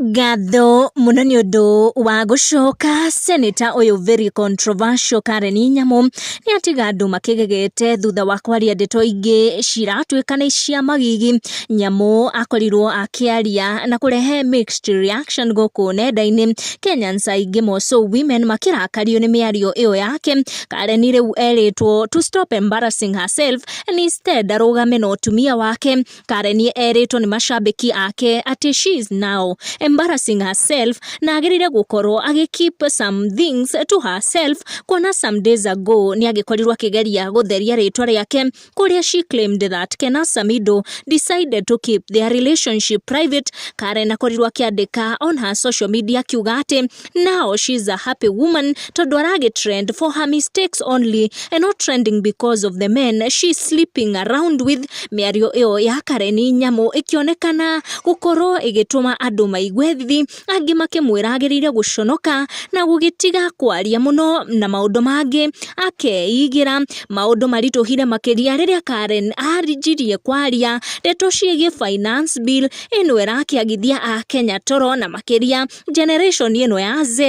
Ngatho muno nĩ ũndũ wa gũcoka Senator ũyũ very controversial Karen Nyamu nĩ atiga andũ makĩgegete thutha wa kwaria ndeto ingĩ ciratuĩka nĩ cia magigi. Nyamu akorirwo akĩaria na kũrehe mixed reaction gũkũ nenda-inĩ, Kenyans aingĩ moso women makĩrakario nĩ mĩario ĩyo yake. Karen rĩu erĩtwo to stop embarrassing herself and instead arũgame na ũtumia wake. Karen erĩtwo nĩ macambĩki ake atĩ she is now embarrassing herself na agĩrĩire gũkorwo keep some things to herself, kuona some days ago nĩ agĩkorirwo akĩgeria gũtheria rĩtwa rĩake, kũrĩa she claimed that Kena Samido decided to keep their relationship private. Karen akorirwo akĩandĩka on her social media akiuga atĩ now she is a happy woman tondũ aragĩtrend for her mistakes only and not trending because of the men she is sleeping around with. Mĩario ĩyo ya Karen Nyamu ĩkĩonekana gũkorwo ĩgĩtũma andũ maigue thithi, angĩ makĩmwĩra agĩrĩire gũconoka na gũgĩtiga kwaria mũno na maũndũ mangĩ akeigira. Maũndũ maritũhire makĩria rĩrĩa Karen arinjirie kwaria ndeto ciĩgiĩ finance bill ĩno ĩrakĩagithia a Kenya toro, na makĩria generation ĩno ya Z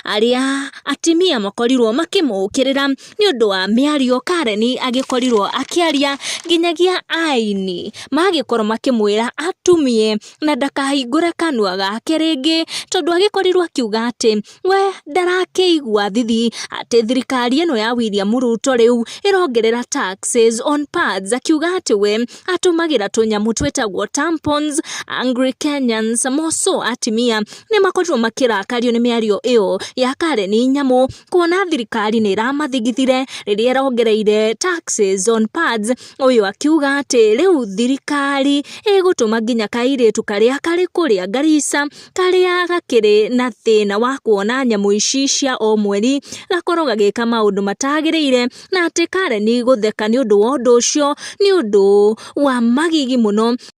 arĩa atimia makorirwo makĩmũkĩrĩra nĩ ũndũ wa mĩario Karen agĩkorirwo akĩaria nginyagia aini magĩkorwo makĩmwĩra atumie na ndakahingũre kanua gake rĩngĩ, tondũ agĩkorirwo akiuga atĩ we ndarakĩigua thithi atĩ thirikari ĩno ya William Ruto rĩu ĩrongerera taxes on pads, akiuga atĩ we atũmagĩra tũnyamũ twĩtagwo tampons. Angry Kenyans moso atimia nĩ makorirwo makĩrakario nĩ mĩario ĩyo ya Karen Nyamu, kuona thirikari nĩ ĩramathigithire rĩrĩa ĩrongereire taxes on pads. Ũyũ akiuga atĩ rĩu thirikari ĩgũtũma nginya kairĩtu karĩa karĩ kũrĩa Garissa karĩa gakĩrĩ na thĩna wa kuona nyamũ ici cia o mweri gakorwo gagĩka maũndũ matagĩrĩire, na atĩ Karen gũtheka nĩ ũndũ wa ũndũ ũcio nĩ ũndũ wa magigi mũno.